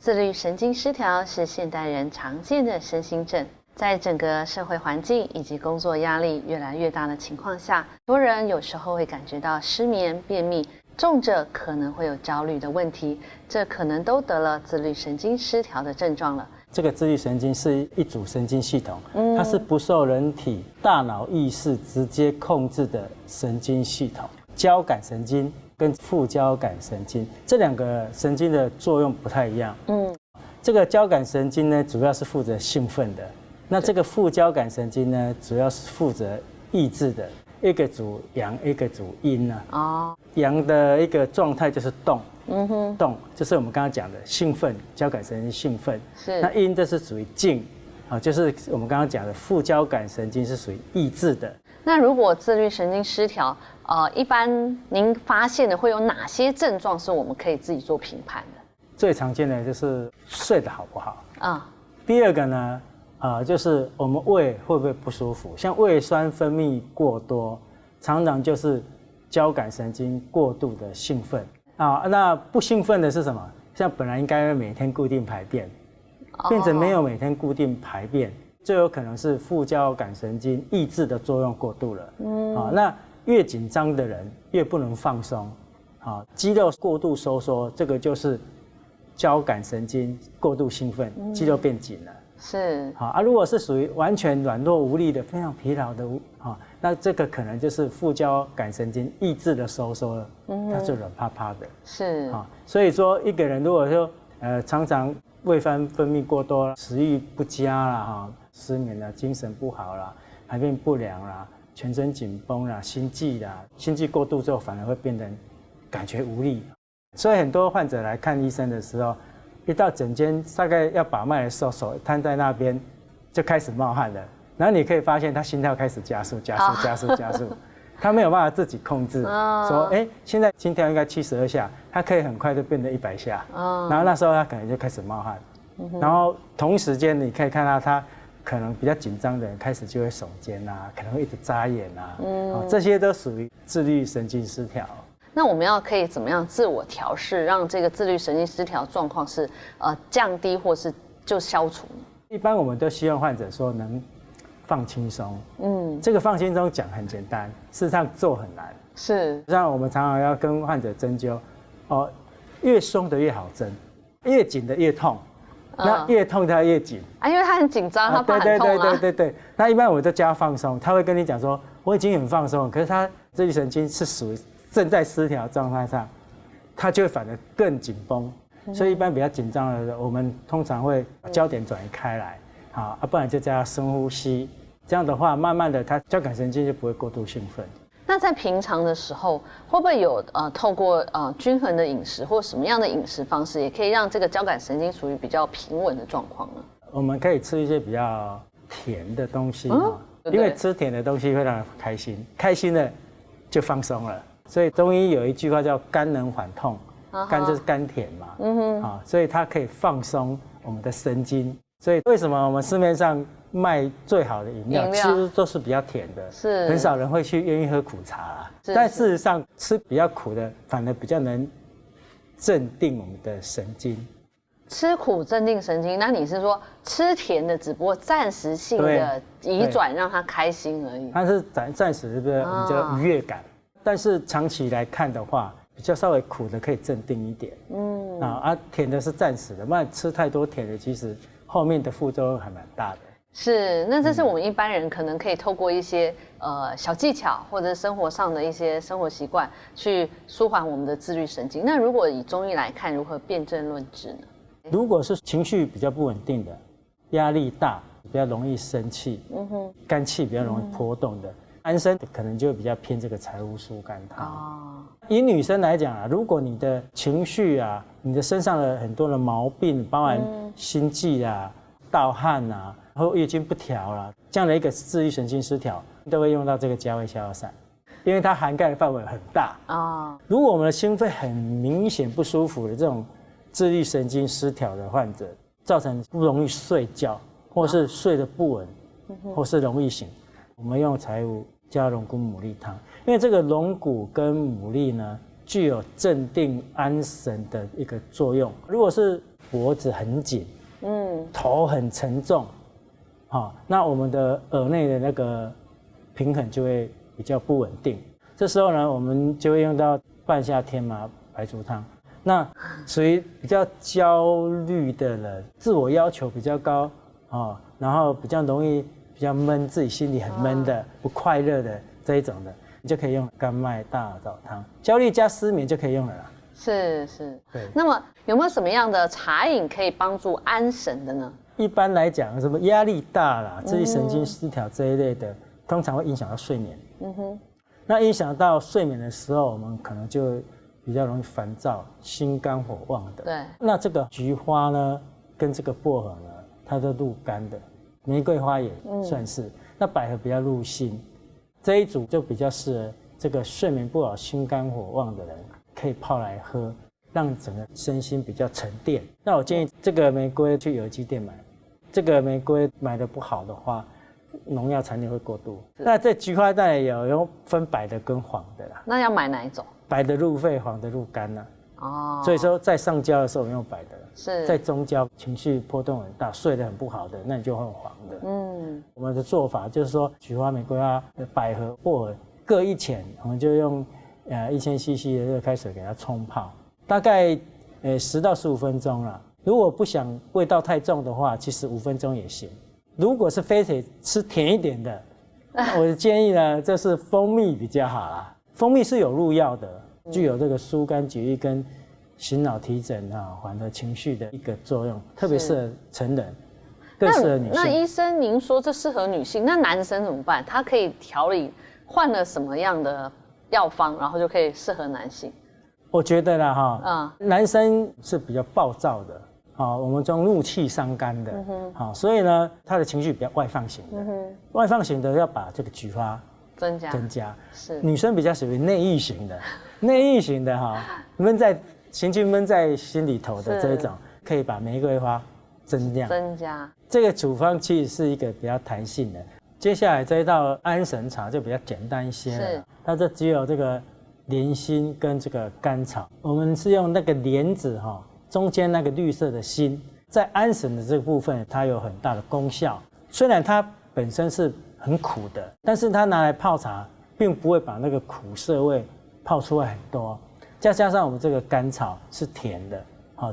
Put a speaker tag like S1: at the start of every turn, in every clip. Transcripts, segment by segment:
S1: 自律神经失调是现代人常见的身心症，在整个社会环境以及工作压力越来越大的情况下，很多人有时候会感觉到失眠、便秘，重者可能会有焦虑的问题，这可能都得了自律神经失调的症状了。
S2: 这个自律神经是一组神经系统，它是不受人体大脑意识直接控制的神经系统。交感神经跟副交感神经这两个神经的作用不太一样。这个交感神经呢，主要是负责兴奋的，那这个副交感神经呢，主要是负责抑制的。一个主阳，一个主阴啊。阳的一个状态就是动，动就是我们刚刚讲的兴奋，交感神经兴奋。是。那阴这是属于静，就是我们刚刚讲的副交感神经是属于抑制的。
S1: 那如果自律神经失调，一般您发现的会有哪些症状是我们可以自己做评判的？
S2: 最常见的就是睡得好不好第二个呢，就是我们胃会不会不舒服？像胃酸分泌过多，常常就是交感神经过度的兴奋那不兴奋的是什么？像本来应该每天固定排便，变成没有每天固定排便，就有可能是副交感神经抑制的作用过度了。那越紧张的人越不能放松，肌肉过度收缩，这个就是交感神经过度兴奋，肌肉变紧了。是如果是属于完全软弱无力的、非常疲劳的那这个可能就是副交感神经抑制的收缩了，它就软趴趴的。是所以说一个人如果说常常胃酸分泌过多，食欲不佳啦失眠啦，精神不好啦，排便不良啦，全身紧绷啦，心悸过度之后反而会变得感觉无力。所以很多患者来看医生的时候，一到诊间大概要把脉的时候，手摊在那边就开始冒汗了，然后你可以发现他心跳开始加速，他没有办法自己控制，说现在心跳应该72下，他可以很快就变得100下，然后那时候他可能就开始冒汗，然后同时间你可以看到他可能比较紧张的人开始就会耸肩可能会一直眨眼这些都属于自律神经失调。
S1: 那我们可以怎么样自我调试，让这个自律神经失调状况是降低或是就消除呢？
S2: 一般我们都希望患者说能放轻松。这个放轻松讲很简单，事实上做很难。是，像我们常常要跟患者针灸，越松的越好针，越紧的越痛。那越痛它越紧
S1: 因为他很紧张，他怕很痛
S2: 对。那一般我都教放松，他会跟你讲说我已经很放松了，可是他自律神经是属于正在失调状态上，他就会反而更紧绷。所以一般比较紧张的人，我们通常会焦点转移开来，不然就叫他深呼吸。这样的话，慢慢的他交感神经就不会过度兴奋。
S1: 那在平常的时候，会不会有透过均衡的饮食或什么样的饮食方式，也可以让这个交感神经处于比较平稳的状况呢？
S2: 我们可以吃一些比较甜的东西因为吃甜的东西会让人开心，开心了就放松了。所以中医有一句话叫甘能缓痛，甘就是甘甜嘛，所以它可以放松我们的神经。所以为什么我们市面上卖最好的饮料其实都是比较甜的，是很少人会去愿意喝苦茶但事实上吃比较苦的反而比较能镇定我们的神经。
S1: 吃苦镇定神经，那你是说吃甜的只不过暂时性的移转让它开心而已？它
S2: 是暂时的我们叫愉悦感，但是长期来看的话，比较稍微苦的可以镇定一点，甜的是暂时的，不然吃太多甜的其实后面的副作用还蛮大的。
S1: 是，那这是我们一般人可能可以透过一些小技巧或者生活上的一些生活习惯去舒缓我们的自律神经。那如果以中医来看，如何辨证论治呢？
S2: 如果是情绪比较不稳定的，压力大，比较容易生气，肝气比较容易波动的，男生可能就比较偏这个柴胡疏肝汤。以女生来讲如果你的情绪你的身上的很多的毛病，包含心悸盗汗然后月经不调这样的一个自律神经失调，都会用到这个加味逍遥散，因为它涵盖的范围很大如果我们的心肺很明显不舒服的这种自律神经失调的患者，造成不容易睡觉，或是睡得不稳，或是容易醒，我们用柴胡加龙骨牡蛎汤，因为这个龙骨跟牡蛎呢具有镇定安神的一个作用。如果是脖子很紧，头很沉重，那我们的耳内的那个平衡就会比较不稳定。这时候呢，我们就会用到半夏天麻白术汤。那属于比较焦虑的人，自我要求比较高然后比较容易比较闷，自己心里很闷的、不快乐的这一种的，你就可以用甘麦大枣汤。焦虑加失眠就可以用了啦。
S1: 是。对。那么有没有什么样的茶饮可以帮助安神的呢？
S2: 一般来讲，什么压力大啦、自律神经失调这一类的，通常会影响到睡眠。那影响到睡眠的时候，我们可能就比较容易烦躁、心肝火旺的。
S1: 对。
S2: 那这个菊花呢，跟这个薄荷呢，它都入肝的，玫瑰花也算是。那百合比较入心，这一组就比较适合这个睡眠不好、心肝火旺的人，可以泡来喝，让整个身心比较沉淀。那我建议这个玫瑰去有机店买。这个玫瑰买的不好的话，农药残留会过度。那这菊花当然有分白的跟黄的啦。
S1: 那要买哪一种？白
S2: 的入肺，黄的入肝啦。所以说在上焦的时候我们用白的，
S1: 是
S2: 在中焦情绪波动很大、睡得很不好的，那你就用黄的。我们的做法就是说，菊花、玫瑰花、百合、薄荷各1钱，我们就用1000cc 的热开水给它冲泡，大概10到15分钟啦。如果不想味道太重的话，其实5分钟也行。如果是非得吃甜一点的，我的建议呢，就是蜂蜜比较好啦。蜂蜜是有入药的，具有这个疏肝解郁跟醒脑提神缓和情绪的一个作用，特别适合成人，更适合女性。
S1: 那医生，您说这适合女性，那男生怎么办？他可以调理换了什么样的药方，然后就可以适合男性？
S2: 我觉得啦男生是比较暴躁的。我们中怒气伤肝的，所以呢，他的情绪比较外放型的，外放型的要把这个菊花增加。是女生比较属于内郁型的，内郁型的情绪闷在心里头的这一种，可以把玫瑰花增加。这个处方其实是一个比较弹性的。接下来这一道安神茶就比较简单一些了，它就只有这个莲心跟这个甘草，我们是用那个莲子中间那个绿色的心，在安神的这个部分，它有很大的功效。虽然它本身是很苦的，但是它拿来泡茶，并不会把那个苦涩味泡出来很多。再加上我们这个甘草是甜的，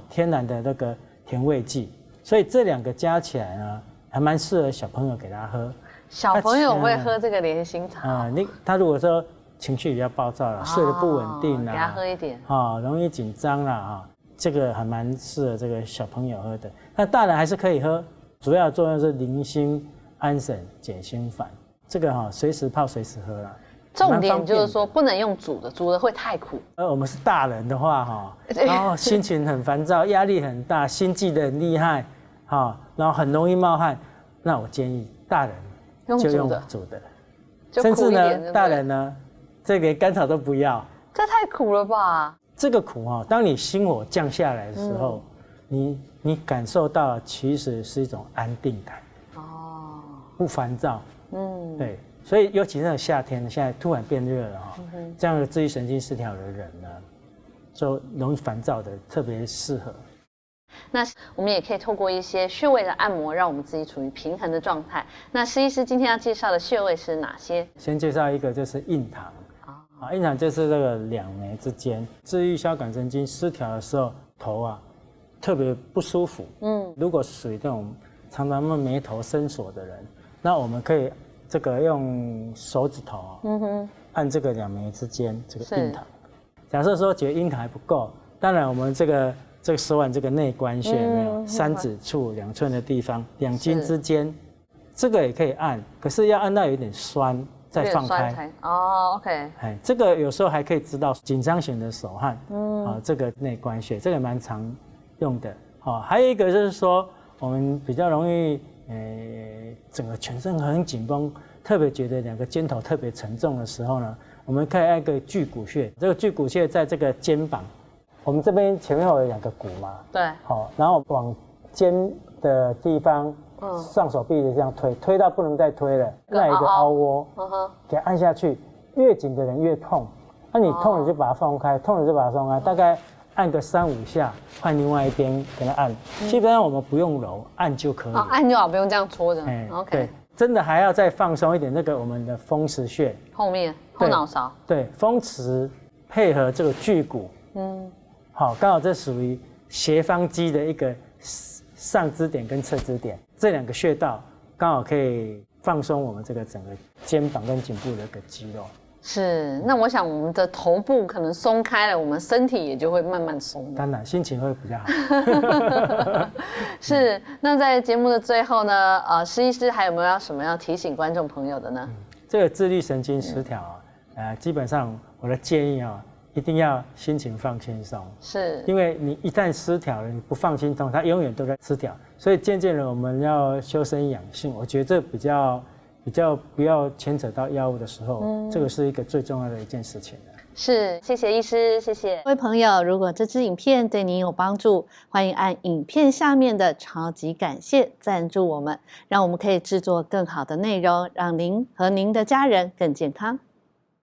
S2: 天然的那个甜味剂，所以这2个加起来呢，还蛮适合小朋友给他喝。
S1: 小朋友会喝这个莲心茶
S2: 他如果说情绪比较暴躁啦，睡得不稳定啦，
S1: 给他喝一点
S2: 容易紧张啦这个还蛮适合这个小朋友喝的。那大人还是可以喝，主要作用是宁心安神解心烦。这个随时泡随时喝啦。
S1: 重点就是说不能用煮的会太苦。
S2: 我们是大人的话然后心情很烦躁，压力很大，心悸得很厉害然后很容易冒汗，那我建议大人就用煮的，甚至呢大人呢这连甘草都不要，
S1: 这太苦了吧。
S2: 这个苦当你心火降下来的时候，你感受到其实是一种安定感不烦躁对，所以尤其是夏天，现在突然变热了这样的自律神经失调的人呢，就容易烦躁的特别适合。
S1: 那我们也可以透过一些穴位的按摩，让我们自己处于平衡的状态。那施医师今天要介绍的穴位是哪些？
S2: 先介绍一个，就是印堂。印堂就是这个2眉之间，治愈交感神经失调的时候，头特别不舒服。如果是属于这种常常眉头深锁的人，那我们可以这个用手指头按这个2眉之间这个印堂。假设说觉得印堂还不够，当然我们这个手腕这个内关穴有没有3指处2寸的地方，2筋之间，这个也可以按，可是要按到有一点酸。再放开
S1: OK。
S2: 这个有时候还可以知道紧张型的手汗，这个内关穴，这个蛮常用的。还有一个就是说，我们比较容易，整个全身很紧绷，特别觉得2个肩头特别沉重的时候呢，我们可以按一个巨骨穴。这个巨骨穴在这个肩膀，我们这边前面有2个骨嘛，
S1: 对，
S2: 然后往肩的地方。上手臂的这样推到不能再推了，那有一个凹窝，给它按下去，越紧的人越痛，那你痛了就把它放开，痛了就把它放开，大概按个3、5下，换另外一边给它按。基本上我们不用揉，按就可以。
S1: 按就好，不用这样搓着。OK。
S2: 对，真的还要再放松一点，那个我们的风池穴
S1: 后面后脑勺。
S2: 对，风池配合这个巨骨，好，刚好这属于斜方肌的一个上肢点跟侧肢点，这2个穴道刚好可以放松我们这个整个肩膀跟颈部的一个肌肉。
S1: 是，那我想我们的头部可能松开了，我们身体也就会慢慢松。
S2: 当然，心情会比较好。
S1: 是，那在节目的最后呢，施医师还有没有什么要提醒观众朋友的呢？
S2: 这个自律神经失调基本上我的建议一定要心情放轻松，
S1: 是
S2: 因为你一旦失调了，你不放轻松，它永远都在失调。所以渐渐的我们要修身养性，我觉得这比较不要牵扯到药物的时候，这个是一个最重要的一件事情。
S1: 是，谢谢医师，谢谢各位朋友。如果这支影片对您有帮助，欢迎按影片下面的超级感谢赞助我们，让我们可以制作更好的内容，让您和您的家人更健康。